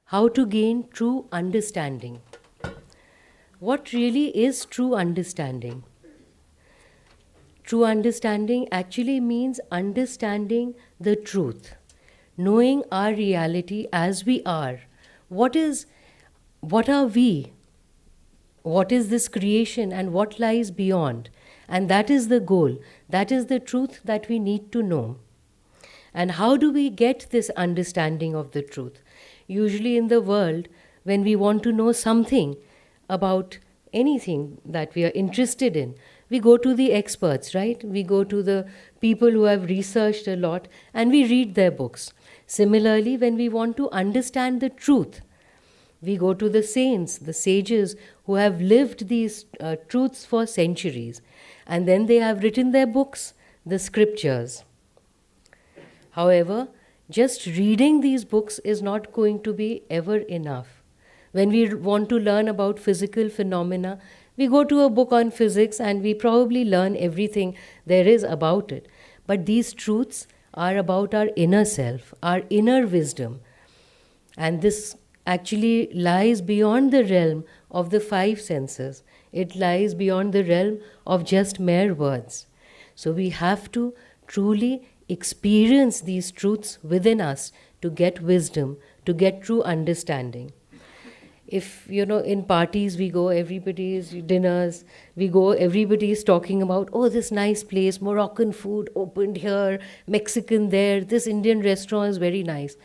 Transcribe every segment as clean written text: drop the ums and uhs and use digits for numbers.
How to gain true understanding. What really is true understanding? True understanding actually means understanding the truth, knowing our reality as we are. What is what are we? What is this creation and what lies beyond? And that is the goal. That is the truth that we need to know. And how do we get this understanding of the truth? Usually in the world, when we want to know something about anything that we are interested in, we go to the experts, right? We go to the people who have researched a lot and we read their books. Similarly, when we want to understand the truth, we go to the saints, the sages who have lived these truths for centuries. And then they have written their books, the scriptures. However, just reading these books is not going to be ever enough. When we want to learn about physical phenomena, we go to a book on physics and we probably learn everything there is about it. But these truths are about our inner self, our inner wisdom. And this actually lies beyond the realm of the five senses. It lies beyond the realm of just mere words. So we have to truly experience these truths within us to get wisdom, to get true understanding. If, in parties we go, everybody's dinners, we go, everybody's talking about, oh, this nice place, Moroccan food opened here, Mexican there, this Indian restaurant is very nice.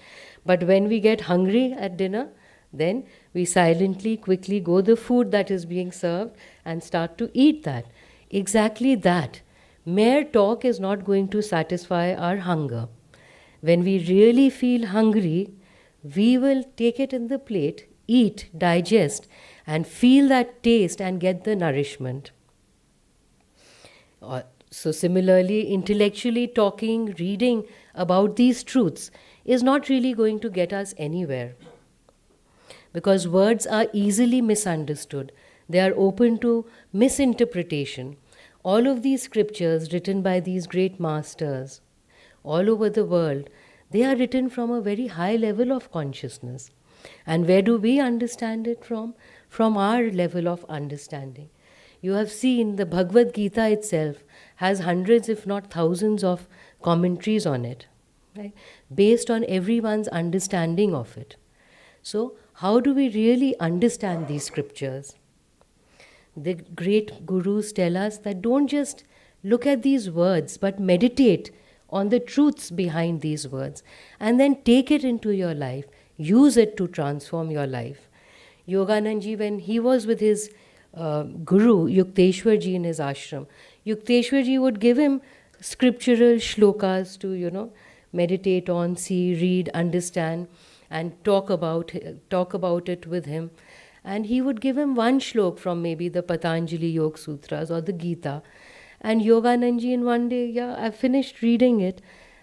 But when we get hungry at dinner, then we silently, quickly go the food that is being served and start to eat that. Exactly that. Mere talk is not going to satisfy our hunger. When we really feel hungry, we will take it in the plate, eat, digest, and feel that taste and get the nourishment. So similarly, intellectually talking, reading about these truths is not really going to get us anywhere. Because words are easily misunderstood. They are open to misinterpretation. All of these scriptures written by these great masters all over the world, they are written from a very high level of consciousness. And where do we understand it from? From our level of understanding. You have seen the Bhagavad Gita itself has hundreds, if not thousands, of commentaries on it, right? Based on everyone's understanding of it. So, how do we really understand these scriptures? The great gurus tell us that don't just look at these words, but meditate on the truths behind these words and then take it into your life. Use it to transform your life. Yogananda, when he was with his guru, Yukteswarji, in his ashram, Yukteswarji would give him scriptural shlokas to, meditate on, see, read, understand, and talk about it with him. And he would give him one shlok from maybe the Patanjali Yoga Sutras or the Gita. And Yogananda in one day, I finished reading it.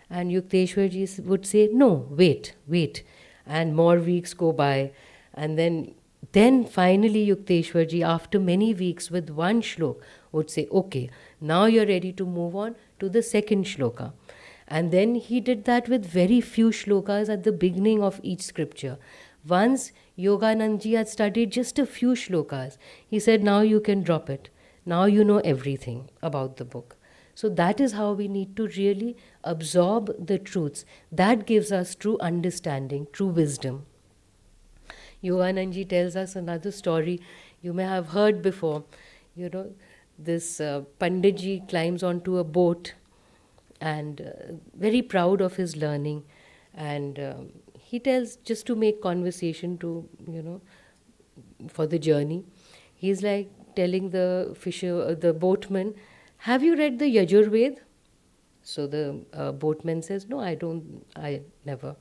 And Yukteswarji would say, no, wait. And more weeks go by. And then finally Yukteswarji, after many weeks with one shlok, would say, okay, now you're ready to move on to the second shloka. And then he did that with very few shlokas at the beginning of each scripture. Once Yogananda had studied just a few shlokas, he said, now you can drop it. Now you know everything about the book. So that is how we need to really absorb the truths. That gives us true understanding, true wisdom. Yogananda tells us another story you may have heard before. This Panditji climbs onto a boat and very proud of his learning. And he tells, just to make conversation for the journey, he's like telling the boatman, have you read the Yajurved? So the boatman says, no, I never.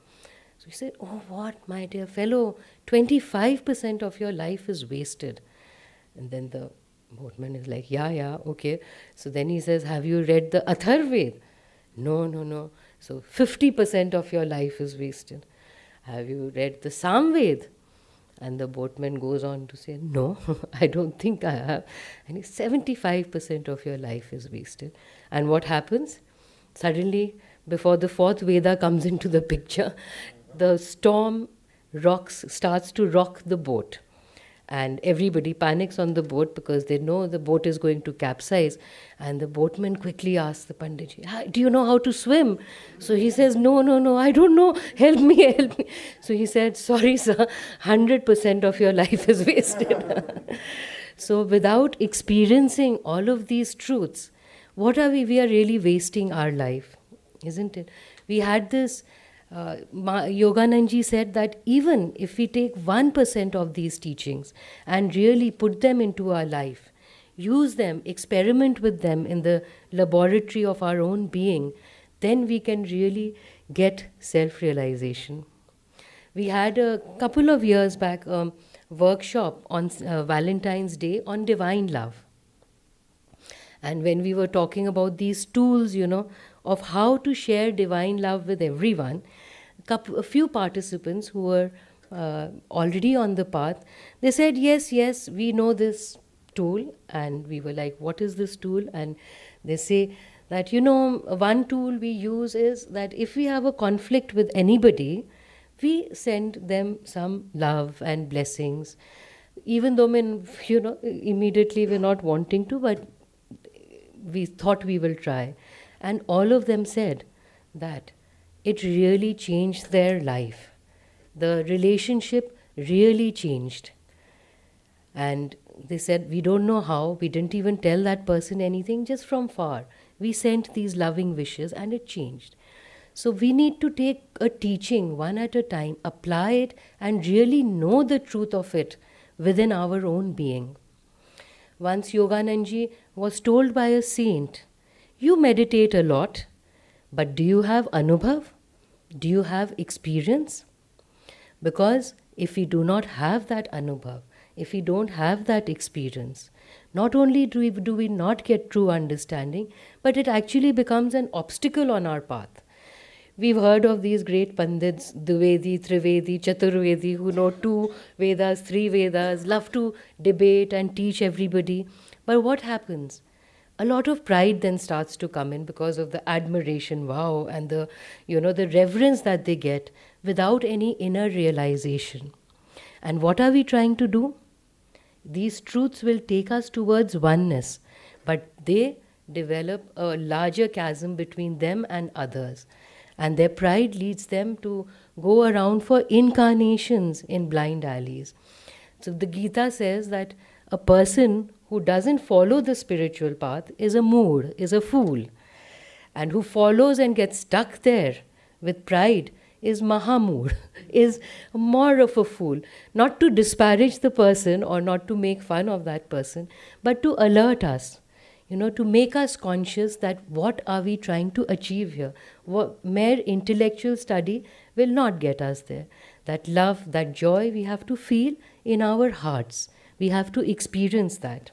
So he said, oh, what, my dear fellow, 25% of your life is wasted. And then the boatman is like, yeah, okay. So then he says, have you read the Atharved? No. So 50% of your life is wasted. Have you read the Samved? And the boatman goes on to say, no, I don't think I have. And 75% of your life is wasted. And what happens? Suddenly, before the fourth Veda comes into the picture, the storm starts to rock the boat. And everybody panics on the boat because they know the boat is going to capsize. And the boatman quickly asks the Panditji, "Do you know how to swim?" So he says, "No, no, no, I don't know. Help me, help me." So he said, "Sorry, sir, 100% of your life is wasted." So without experiencing all of these truths, what are we? We are really wasting our life, isn't it? We had this Yogananji said that even if we take 1% of these teachings and really put them into our life, use them, experiment with them in the laboratory of our own being, then we can really get self-realization. We had a couple of years back a workshop on Valentine's Day on divine love. And when we were talking about these tools, of how to share divine love with everyone, a few participants who were already on the path, they said, yes, yes, we know this tool. And we were like, what is this tool? And they say that, one tool we use is that if we have a conflict with anybody, we send them some love and blessings, even though, immediately we're not wanting to, but we thought we will try. And all of them said that it really changed their life. The relationship really changed. And they said, we don't know how, we didn't even tell that person anything, just from far. We sent these loving wishes and it changed. So we need to take a teaching one at a time, apply it, and really know the truth of it within our own being. Once Yogananji was told by a saint, you meditate a lot, but do you have anubhav? Do you have experience? Because if we do not have that anubhav, if we don't have that experience, not only do we not get true understanding, but it actually becomes an obstacle on our path. We've heard of these great Pandits, Dvivedi, Trivedi, Chaturvedi, who know 2 Vedas, 3 Vedas, love to debate and teach everybody. But what happens? A lot of pride then starts to come in because of the admiration, wow, and the reverence that they get without any inner realization. And what are we trying to do? These truths will take us towards oneness, but they develop a larger chasm between them and others. And their pride leads them to go around for incarnations in blind alleys. So the Gita says that a person who doesn't follow the spiritual path is a mood, is a fool. And who follows and gets stuck there with pride is Mahamood, is more of a fool. Not to disparage the person or not to make fun of that person, but to alert us. To make us conscious that what are we trying to achieve here. Mere intellectual study will not get us there. That love, that joy, we have to feel in our hearts. We have to experience that.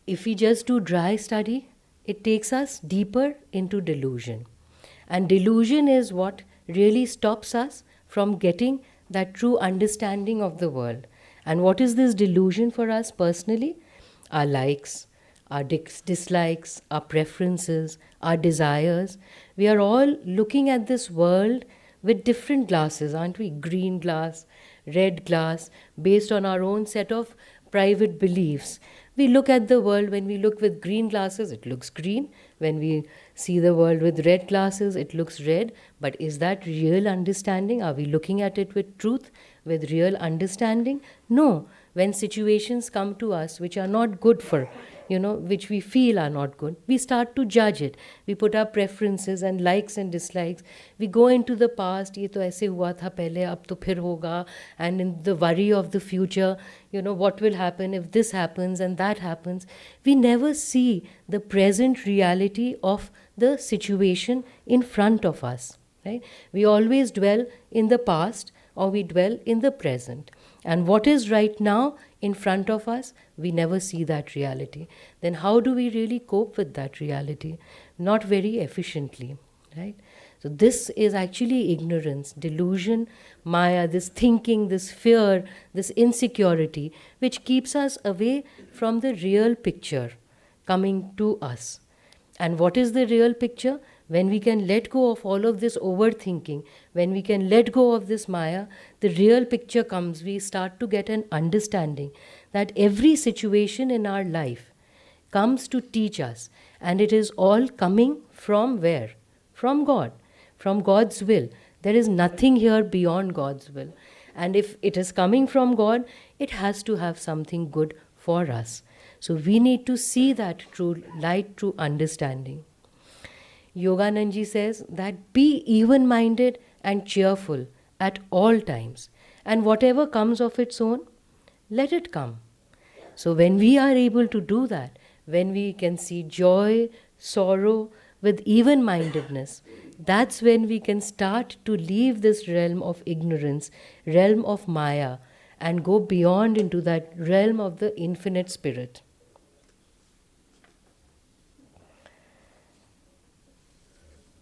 If we just do dry study, it takes us deeper into delusion. And delusion is what really stops us from getting that true understanding of the world. And what is this delusion for us personally? Our likes, our dislikes, our preferences, our desires. We are all looking at this world with different glasses, aren't we? Green glass, red glass, based on our own set of private beliefs. We look at the world, when we look with green glasses, it looks green. When we see the world with red glasses, it looks red. But is that real understanding? Are we looking at it with truth, with real understanding? No. When situations come to us which are not good for, which we feel are not good, we start to judge it. We put our preferences and likes and dislikes. We go into the past, ye to aise hua tha pehle, ab to phir hoga, and in the worry of the future, what will happen if this happens and that happens. We never see the present reality of the situation in front of us, right? We always dwell in the past or we dwell in the present. And what is right now in front of us, we never see that reality. Then how do we really cope with that reality? Not very efficiently, right? So this is actually ignorance, delusion, maya, this thinking, this fear, this insecurity, which keeps us away from the real picture coming to us. And what is the real picture? when we can let go of all of this overthinking, when we can let go of this Maya, the real picture comes. We start to get an understanding that every situation in our life comes to teach us, and it is all coming from where? From God, from God's will. There is nothing here beyond God's will. And if it is coming from God, it has to have something good for us. So we need to see that true light, true understanding. Yogananji says that be even minded and cheerful at all times, and whatever comes of its own, let it come. So when we are able to do that, when we can see joy, sorrow with even mindedness, that's when we can start to leave this realm of ignorance, realm of Maya, and go beyond into that realm of the infinite spirit.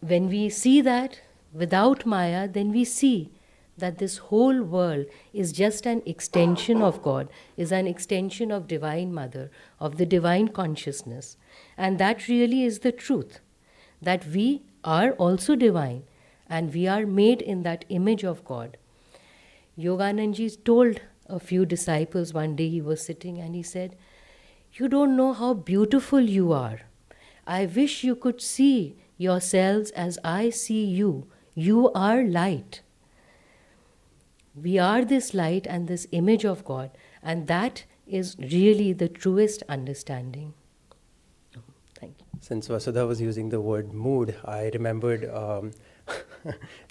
When we see that without Maya, then we see that this whole world is just an extension of God, is an extension of Divine Mother, of the divine consciousness. And that really is the truth, that we are also divine and we are made in that image of God. Yogananji told a few disciples one day, he was sitting and he said, "You don't know how beautiful you are. I wish you could see yourselves as I see you. You are light." We are this light and this image of God, and that is really the truest understanding. Thank you. Since Vasudha was using the word mood, I remembered,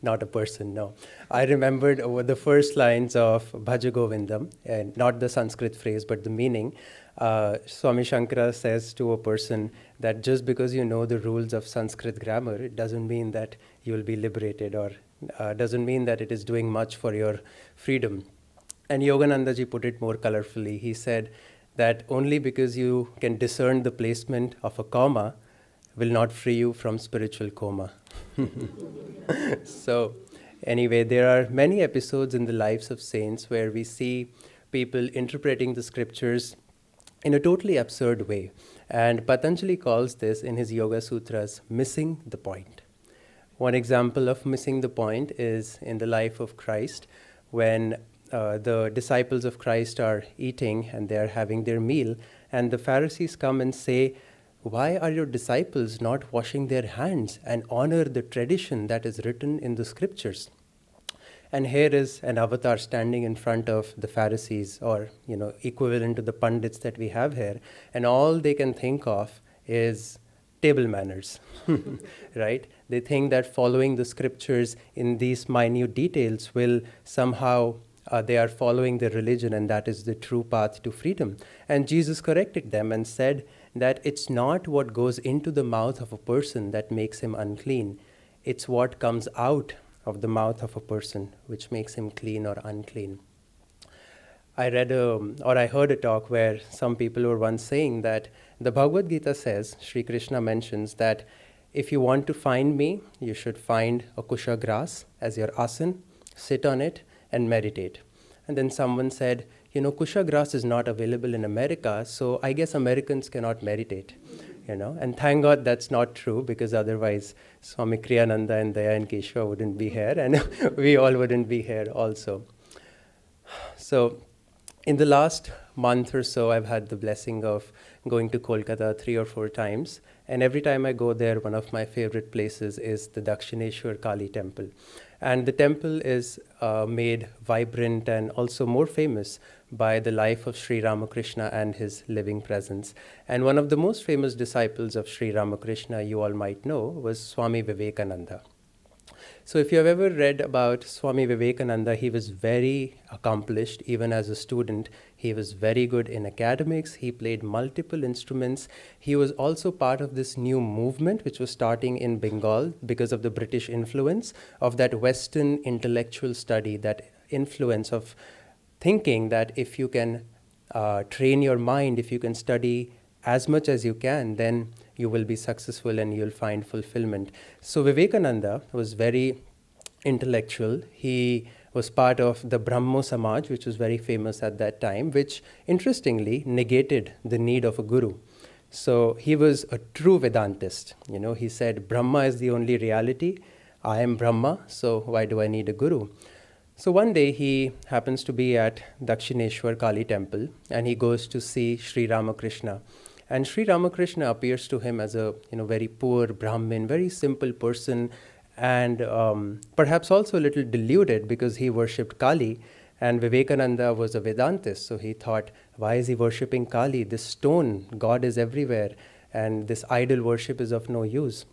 not a person, no. I remembered the first lines of Bhaja Govindam, and not the Sanskrit phrase, but the meaning. Swami Shankara says to a person that just because you know the rules of Sanskrit grammar, it doesn't mean that you will be liberated, or doesn't mean that it is doing much for your freedom. And Yogananda ji put it more colorfully. He said that only because you can discern the placement of a comma will not free you from spiritual coma. So anyway, there are many episodes in the lives of saints where we see people interpreting the scriptures in a totally absurd way. And Patanjali calls this in his Yoga Sutras missing the point. One example of missing the point is in the life of Christ, when the disciples of Christ are eating and they are having their meal, and the Pharisees come and say, "Why are your disciples not washing their hands and honor the tradition that is written in the scriptures?" And here is an avatar standing in front of the Pharisees, or equivalent to the pundits that we have here, and all they can think of is table manners, right? They think that following the scriptures in these minute details will somehow, they are following the religion, and that is the true path to freedom. And Jesus corrected them and said that it's not what goes into the mouth of a person that makes him unclean. It's what comes out of the mouth of a person which makes him clean or unclean. I read I heard a talk where some people were once saying that the Bhagavad Gita says, Sri Krishna mentions that if you want to find me, you should find a kusha grass as your asan, sit on it and meditate. And then someone said, kusha grass is not available in America, so I guess Americans cannot meditate. And thank God that's not true, because otherwise Swami Kriyananda and Daya and Keshava wouldn't be here, and we all wouldn't be here also. So in the last month or so, I've had the blessing of going to Kolkata 3 or 4 times. And every time I go there, one of my favorite places is the Dakshineshwar Kali temple. And the temple is made vibrant and also more famous by the life of Sri Ramakrishna and his living presence. And one of the most famous disciples of Sri Ramakrishna, you all might know, was Swami Vivekananda. So if you have ever read about Swami Vivekananda, he was very accomplished even as a student. He was very good in academics. He played multiple instruments. He was also part of this new movement which was starting in Bengal because of the British influence of that Western intellectual study, that influence of thinking that if you can train your mind, if you can study as much as you can, then you will be successful and you'll find fulfillment. So Vivekananda was very intellectual. He was part of the Brahmo Samaj, which was very famous at that time, which interestingly negated the need of a guru. So he was a true Vedantist. He said, Brahma is the only reality. I am Brahma, so why do I need a guru? So one day he happens to be at Dakshineshwar Kali temple and he goes to see Sri Ramakrishna. And Sri Ramakrishna appears to him as a very poor Brahmin, very simple person, and perhaps also a little deluded because he worshipped Kali. And Vivekananda was a Vedantist, so he thought, why is he worshipping Kali? This stone, God is everywhere, and this idol worship is of no use.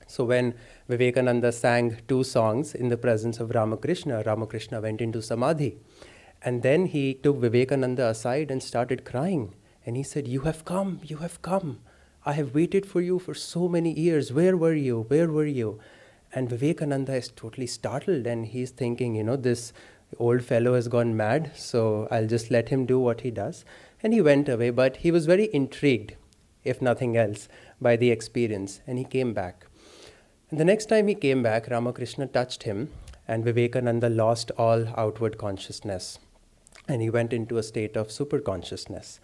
So when Vivekananda sang 2 songs in the presence of Ramakrishna, Ramakrishna went into samadhi. And then he took Vivekananda aside and started crying. And he said, you have come, you have come. I have waited for you for so many years. Where were you? Where were you? And Vivekananda is totally startled and he's thinking, this old fellow has gone mad, so I'll just let him do what he does. And he went away, but he was very intrigued, if nothing else, by the experience, and he came back. And the next time he came back, Ramakrishna touched him, and Vivekananda lost all outward consciousness. And he went into a state of super consciousness.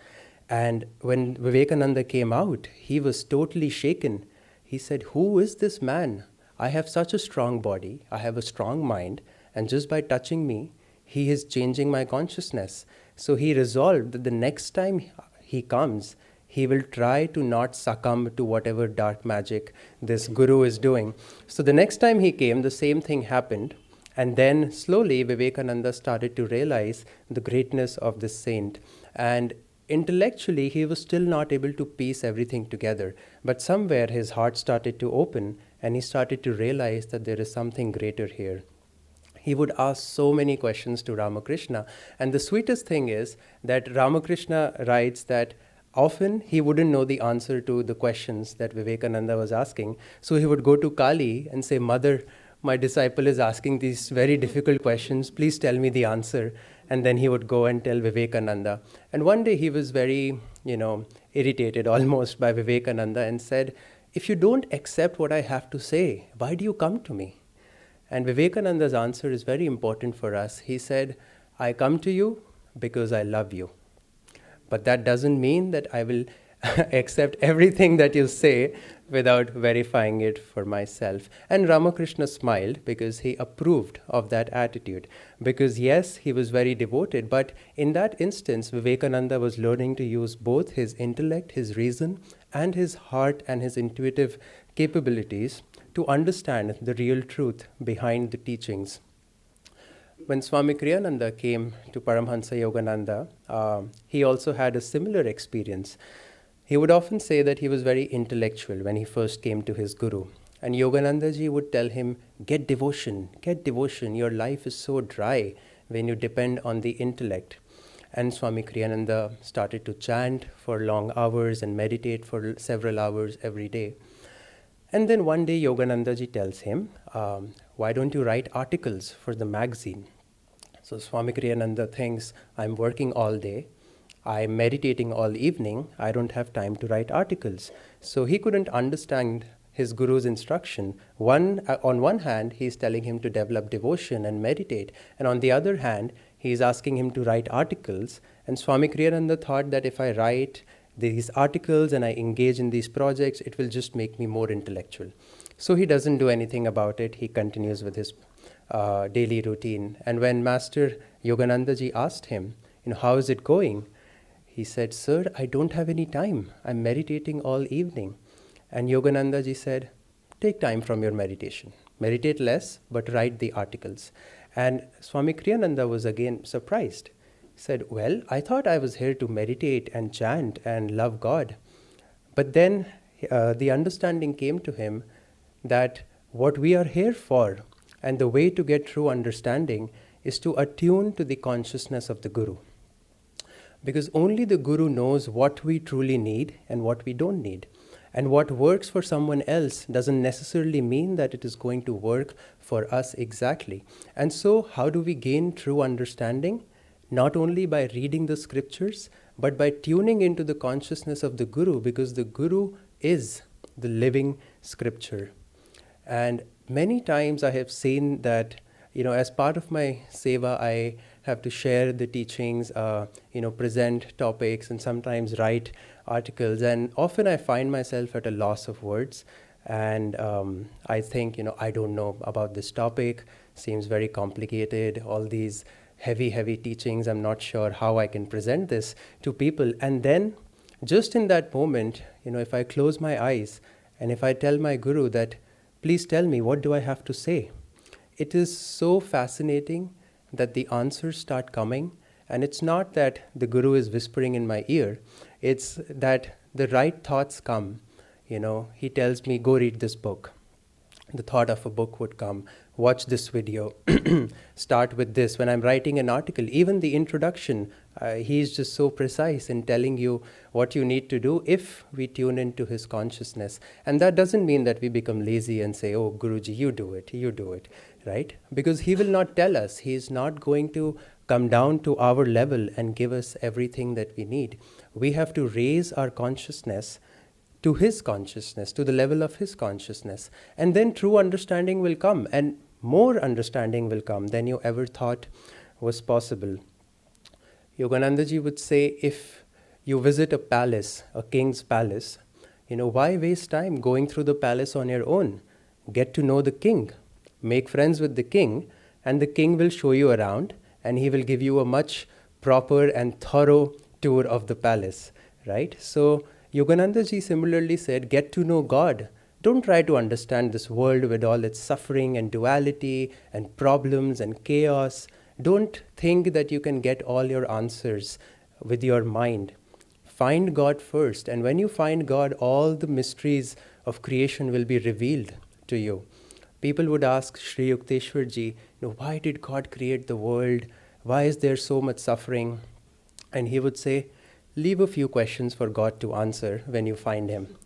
And when Vivekananda came out, he was totally shaken. He said, who is this man? I have such a strong body, I have a strong mind, and just by touching me, he is changing my consciousness. So he resolved that the next time he comes, he will try to not succumb to whatever dark magic this guru is doing. So the next time he came, the same thing happened. And then slowly Vivekananda started to realize the greatness of this saint. And intellectually, he was still not able to piece everything together. But somewhere his heart started to open and he started to realize that there is something greater here. He would ask so many questions to Ramakrishna. And the sweetest thing is that Ramakrishna writes that often he wouldn't know the answer to the questions that Vivekananda was asking. So he would go to Kali and say, Mother, my disciple is asking these very difficult questions. Please tell me the answer. And then he would go and tell Vivekananda. And one day he was very, irritated almost by Vivekananda and said, if you don't accept what I have to say, why do you come to me? And Vivekananda's answer is very important for us. He said, I come to you because I love you. But that doesn't mean that I will accept everything that you say without verifying it for myself. And Ramakrishna smiled because he approved of that attitude. Because yes, he was very devoted, but in that instance, Vivekananda was learning to use both his intellect, his reason, and his heart and his intuitive capabilities to understand the real truth behind the teachings. When Swami Kriyananda came to Paramhansa Yogananda, he also had a similar experience. He would often say that he was very intellectual when he first came to his guru. And Yogananda ji would tell him, get devotion, your life is so dry when you depend on the intellect. And Swami Kriyananda started to chant for long hours and meditate for several hours every day. And then one day Yogananda ji tells him, why don't you write articles for the magazine? So Swami Kriyananda thinks, I'm working all day, I'm meditating all evening, I don't have time to write articles. So he couldn't understand his guru's instruction. On one hand, he's telling him to develop devotion and meditate. And on the other hand, he's asking him to write articles. And Swami Kriyananda thought that if I write these articles and I engage in these projects, it will just make me more intellectual. So he doesn't do anything about it. He continues with his daily routine. And when Master Yogananda ji asked him, how is it going? He said, sir, I don't have any time. I'm meditating all evening. And Yogananda ji said, take time from your meditation. Meditate less, but write the articles. And Swami Kriyananda was again surprised. He said, well, I thought I was here to meditate and chant and love God. But then the understanding came to him that what we are here for and the way to get true understanding is to attune to the consciousness of the Guru. Because only the Guru knows what we truly need and what we don't need. And what works for someone else doesn't necessarily mean that it is going to work for us exactly. And so how do we gain true understanding? Not only by reading the scriptures, but by tuning into the consciousness of the Guru, because the Guru is the living scripture. And many times I have seen that, as part of my seva, I have to share the teachings, present topics, and sometimes write articles. And often I find myself at a loss of words. And I think, I don't know about this topic, seems very complicated, all these heavy teachings. I'm not sure how I can present this to people. And then, just in that moment, if I close my eyes and if I tell my guru that, please tell me, what do I have to say? It is so fascinating that the answers start coming. And it's not that the guru is whispering in my ear, it's that the right thoughts come. He tells me, go read this book. The thought of a book would come. Watch this video. Start with this. When I'm writing an article, even the introduction, he's just so precise in telling you what you need to do if we tune into his consciousness. And that doesn't mean that we become lazy and say, oh, Guruji, you do it, right? Because he will not tell us. He's not going to come down to our level and give us everything that we need. We have to raise our consciousness to his consciousness, to the level of his consciousness. And then true understanding will come, and more understanding will come than you ever thought was possible. Yogananda ji would say, if you visit a palace, a king's palace, why waste time going through the palace on your own? Get to know the king, make friends with the king, and the king will show you around, and he will give you a much proper and thorough tour of the palace, right? So Yogananda ji similarly said, get to know God. Don't try to understand this world with all its suffering and duality and problems and chaos. Don't think that you can get all your answers with your mind. Find God first. And when you find God, all the mysteries of creation will be revealed to you. People would ask Sri Yukteswar ji, why did God create the world? Why is there so much suffering? And he would say, leave a few questions for God to answer when you find him.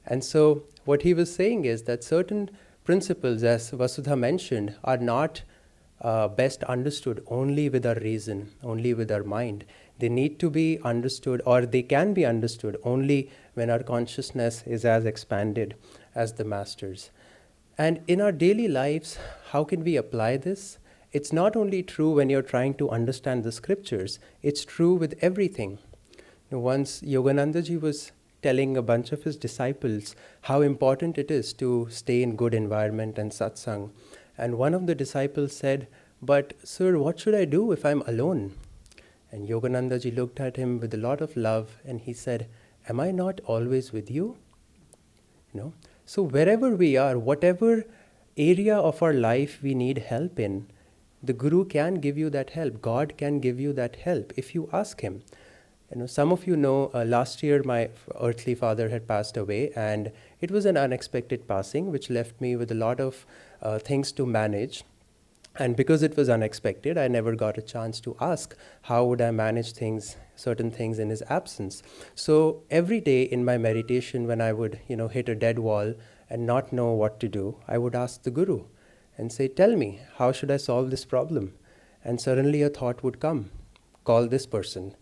And so what he was saying is that certain principles, as Vasudha mentioned, are not best understood only with our reason, only with our mind. They need to be understood, or they can be understood only when our consciousness is as expanded as the Masters. And in our daily lives, how can we apply this? It's not only true when you're trying to understand the scriptures, it's true with everything. Once Yogananda ji was telling a bunch of his disciples how important it is to stay in good environment and satsang. And one of the disciples said, but sir, what should I do if I'm alone? And Yogananda ji looked at him with a lot of love and he said, am I not always with you? So wherever we are, whatever area of our life we need help in, the Guru can give you that help. God can give you that help if you ask him. Some of you know, last year my earthly father had passed away, and it was an unexpected passing, which left me with a lot of things to manage. And because it was unexpected, I never got a chance to ask how would I manage certain things in his absence. So every day in my meditation, when I would, hit a dead wall and not know what to do, I would ask the Guru and say, tell me, how should I solve this problem? And suddenly a thought would come, call this person,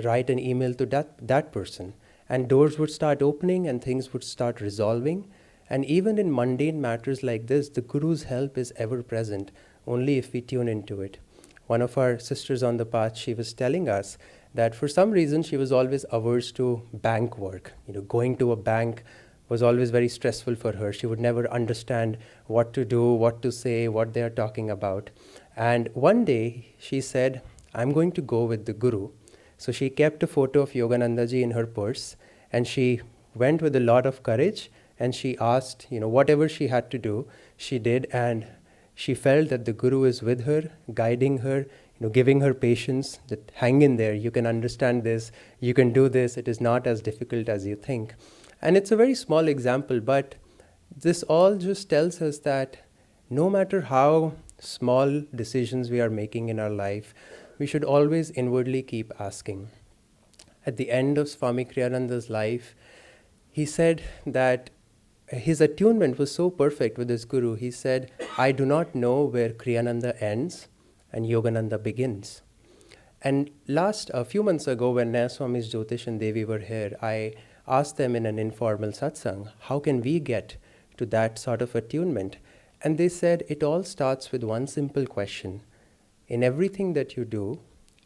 write an email to that person, and doors would start opening and things would start resolving. And even in mundane matters like this, the Guru's help is ever present, only if we tune into it. One of our sisters on the path, she was telling us that for some reason she was always averse to bank work. Going to a bank was always very stressful for her. She would never understand what to do, what to say, what they are talking about. And one day she said, I'm going to go with the Guru. So she kept a photo of Yogananda ji in her purse, and she went with a lot of courage, and she asked, whatever she had to do, she did, and she felt that the Guru is with her, guiding her, giving her patience, that hang in there, you can understand this, you can do this, it is not as difficult as you think. And it's a very small example, but this all just tells us that no matter how small decisions we are making in our life, we should always inwardly keep asking. At the end of Swami Kriyananda's life, he said that his attunement was so perfect with his Guru. He said, I do not know where Kriyananda ends and Yogananda begins. And a few months ago, when Swami's Jyotish and Devi were here, I asked them in an informal satsang, how can we get to that sort of attunement? And they said, it all starts with one simple question. In everything that you do,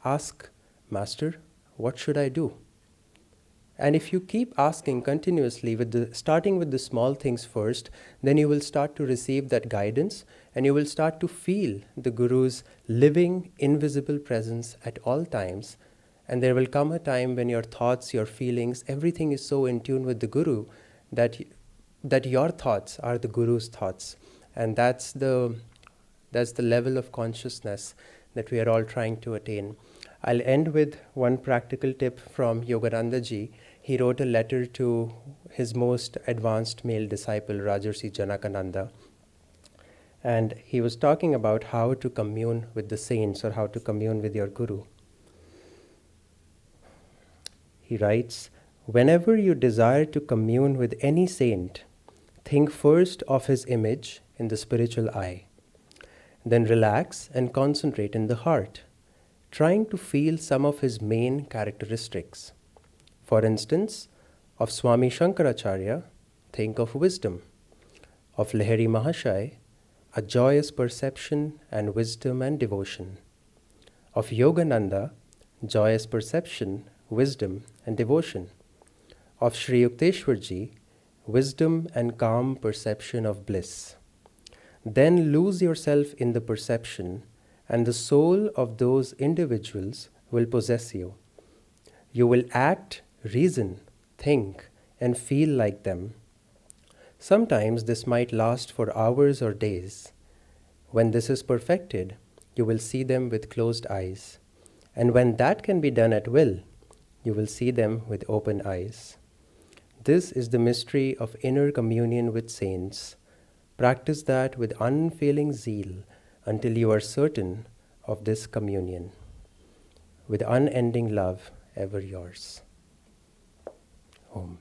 ask, Master, what should I do? And if you keep asking continuously, starting with the small things first, then you will start to receive that guidance and you will start to feel the Guru's living, invisible presence at all times. And there will come a time when your thoughts, your feelings, everything is so in tune with the Guru that your thoughts are the Guru's thoughts. And that's the level of consciousness that we are all trying to attain. I'll end with one practical tip from Yogananda ji. He wrote a letter to his most advanced male disciple, Rajarsi Janakananda. And he was talking about how to commune with the saints or how to commune with your Guru. He writes, whenever you desire to commune with any saint, think first of his image in the spiritual eye. Then relax and concentrate in the heart, trying to feel some of his main characteristics. For instance, of Swami Shankaracharya, think of wisdom. Of Lahiri Mahashai, a joyous perception and wisdom and devotion. Of Yogananda, joyous perception, wisdom and devotion. Of Sri Yukteswarji, wisdom and calm perception of bliss. Then lose yourself in the perception, and the soul of those individuals will possess you. You will act, reason, think, and feel like them. Sometimes this might last for hours or days. When this is perfected, you will see them with closed eyes. And when that can be done at will, you will see them with open eyes. This is the mystery of inner communion with saints. Practice that with unfailing zeal until you are certain of this communion. With unending love, ever yours. Om.